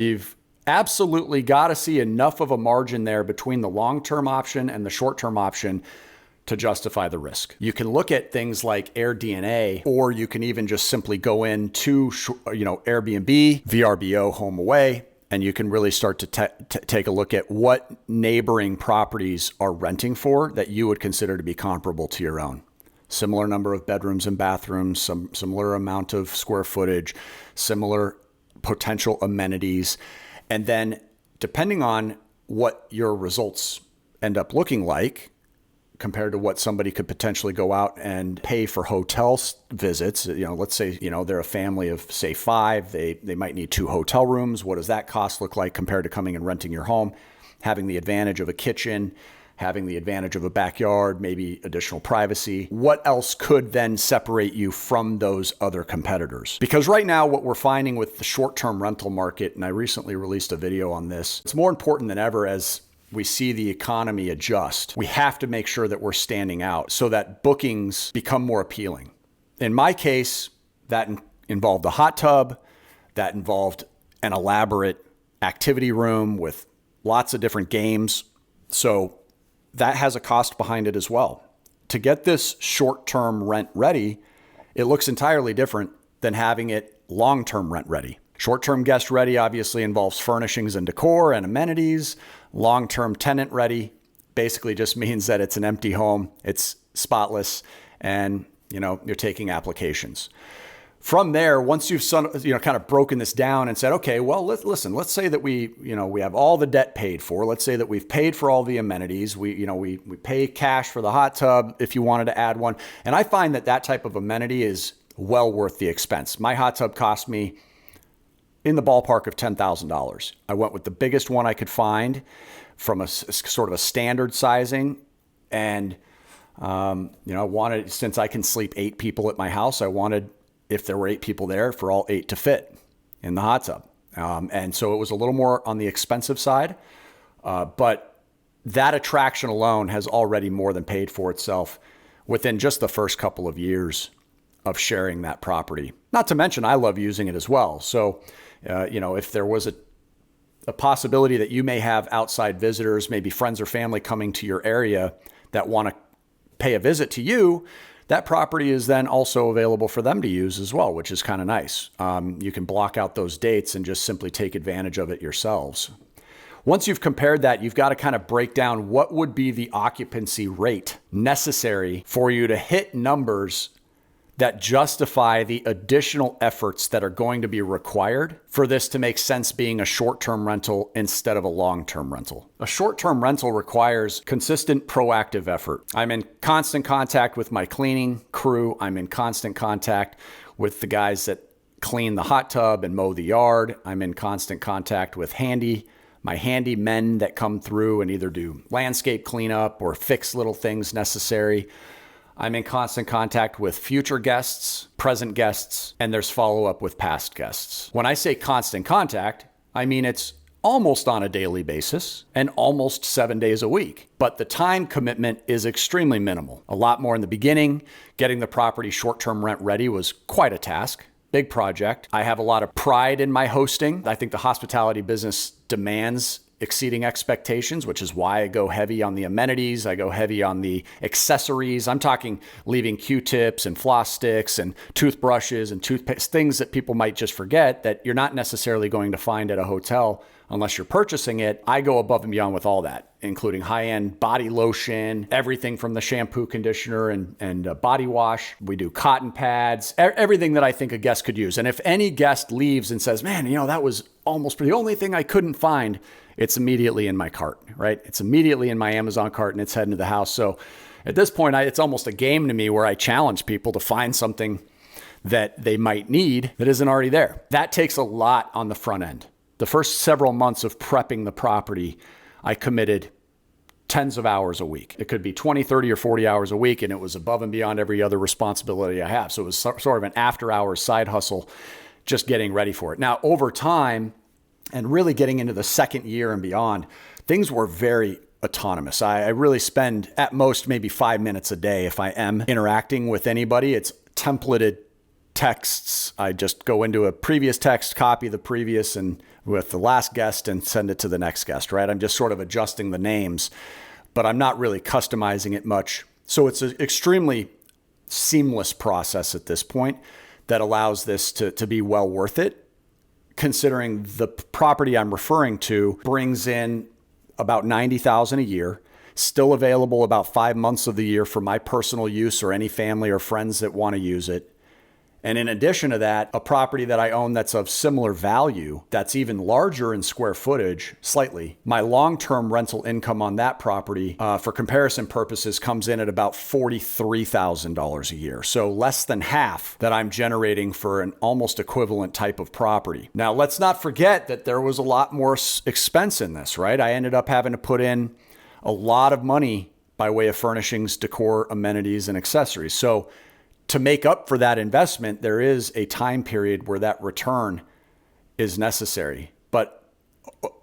You've absolutely got to see enough of a margin there between the long-term option and the short-term option to justify the risk. You can look at things like AirDNA, or you can even just simply go into Airbnb, VRBO, Home Away, and you can really start to take a look at what neighboring properties are renting for that you would consider to be comparable to your own. Similar number of bedrooms and bathrooms, some similar amount of square footage, similar potential amenities. And then depending on what your results end up looking like, compared to what somebody could potentially go out and pay for hotel visits. Let's say, they're a family of say 5, they might need 2 hotel rooms. What does that cost look like compared to coming and renting your home, having the advantage of a kitchen, having the advantage of a backyard, maybe additional privacy? What else could then separate you from those other competitors? Because right now, what we're finding with the short-term rental market, and I recently released a video on this, it's more important than ever as we see the economy adjust. We have to make sure that we're standing out so that bookings become more appealing. In my case, that involved a hot tub, that involved an elaborate activity room with lots of different games. So that has a cost behind it as well. To get this short-term rent ready, it looks entirely different than having it long-term rent ready. Short-term guest ready obviously involves furnishings and decor and amenities. Long-term tenant ready basically just means that it's an empty home, it's spotless, and you're taking applications. From there, once you've kind of broken this down and said, okay, well, let's say that we have all the debt paid for. Let's say that we've paid for all the amenities. We pay cash for the hot tub if you wanted to add one. And I find that type of amenity is well worth the expense. My hot tub cost me in the ballpark of $10,000. I went with the biggest one I could find from a sort of a standard sizing. And, I wanted, since I can sleep 8 people at my house, I wanted, if there were 8 people there, for all 8 to fit in the hot tub. And so it was a little more on the expensive side, but that attraction alone has already more than paid for itself within just the first couple of years of sharing that property. Not to mention, I love using it as well. So, if there was a possibility that you may have outside visitors, maybe friends or family coming to your area that want to pay a visit to you, that property is then also available for them to use as well, which is kind of nice. You can block out those dates and just simply take advantage of it yourselves. Once you've compared that, you've got to kind of break down what would be the occupancy rate necessary for you to hit numbers that justify the additional efforts that are going to be required for this to make sense being a short-term rental instead of a long-term rental. A short-term rental requires consistent proactive effort. I'm in constant contact with my cleaning crew. I'm in constant contact with the guys that clean the hot tub and mow the yard. I'm in constant contact with my handy men that come through and either do landscape cleanup or fix little things necessary. I'm in constant contact with future guests, present guests, and there's follow-up with past guests. When I say constant contact, I mean it's almost on a daily basis and almost 7 days a week. But the time commitment is extremely minimal. A lot more in the beginning. Getting the property short-term rent ready was quite a task. Big project. I have a lot of pride in my hosting. I think the hospitality business demands exceeding expectations, which is why I go heavy on the amenities. I go heavy on the accessories. I'm talking leaving Q-tips and floss sticks and toothbrushes and toothpaste, things that people might just forget that you're not necessarily going to find at a hotel unless you're purchasing it. I go above and beyond with all that, including high-end body lotion, everything from the shampoo, conditioner, and body wash. We do cotton pads, everything that I think a guest could use. And if any guest leaves and says, man, that was almost the only thing I couldn't find, it's immediately in my cart, right? It's immediately in my Amazon cart and it's heading to the house. So at this point, it's almost a game to me where I challenge people to find something that they might need that isn't already there. That takes a lot on the front end. The first several months of prepping the property, I committed tens of hours a week. It could be 20, 30, or 40 hours a week, and it was above and beyond every other responsibility I have. So it was sort of an after-hours side hustle, just getting ready for it. Now, over time, and really getting into the second year and beyond, things were very autonomous. I really spend at most maybe 5 minutes a day if I am interacting with anybody. It's templated texts. I just go into a previous text, copy the previous, and with the last guest and send it to the next guest, right? I'm just sort of adjusting the names, but I'm not really customizing it much. So it's an extremely seamless process at this point that allows this to be well worth it, considering the property I'm referring to brings in about $90,000 a year, still available about 5 months of the year for my personal use or any family or friends that want to use it. And in addition to that, a property that I own that's of similar value, that's even larger in square footage, slightly. My long-term rental income on that property, for comparison purposes, comes in at about $43,000 a year. So less than half that I'm generating for an almost equivalent type of property. Now, let's not forget that there was a lot more expense in this, right? I ended up having to put in a lot of money by way of furnishings, decor, amenities, and accessories. So to make up for that investment, there is a time period where that return is necessary. But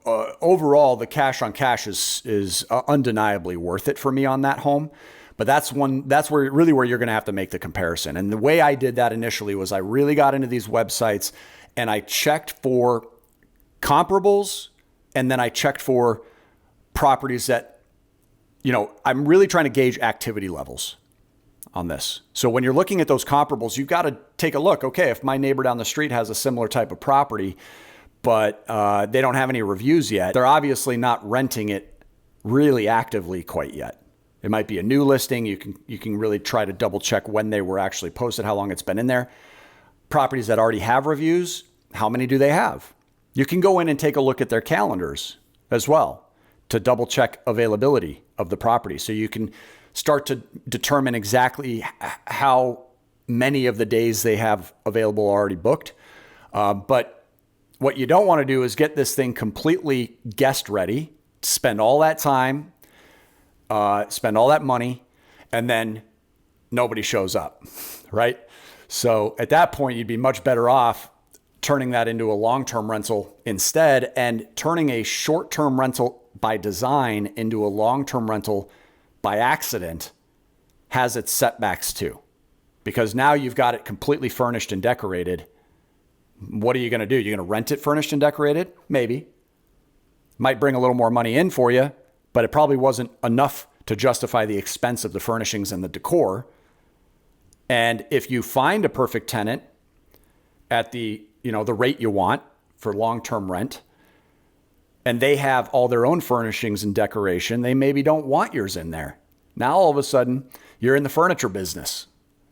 overall, the cash on cash is undeniably worth it for me on that home. But that's where you're going to have to make the comparison. And the way I did that initially was I really got into these websites and I checked for comparables, and then I checked for properties that, I'm really trying to gauge activity levels on this. So when you're looking at those comparables, you've got to take a look. Okay, if my neighbor down the street has a similar type of property, but they don't have any reviews yet, they're obviously not renting it really actively quite yet. It might be a new listing. You can really try to double check when they were actually posted, how long it's been in there. Properties that already have reviews, how many do they have? You can go in and take a look at their calendars as well to double check availability of the property. So you can start to determine exactly how many of the days they have available already booked. But what you don't want to do is get this thing completely guest ready, spend all that time, spend all that money, and then nobody shows up, right? So at that point, you'd be much better off turning that into a long-term rental instead, and turning a short-term rental by design into a long-term rental by accident has its setbacks too, because now you've got it completely furnished and decorated. What are you going to do? You're going to rent it furnished and decorated? Maybe. Might bring a little more money in for you, but it probably wasn't enough to justify the expense of the furnishings and the decor. And if you find a perfect tenant at the rate you want for long-term rent, and they have all their own furnishings and decoration, they maybe don't want yours in there. Now, all of a sudden, you're in the furniture business,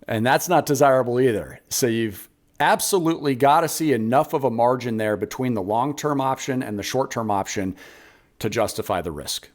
and that's not desirable either. So you've absolutely got to see enough of a margin there between the long-term option and the short-term option to justify the risk.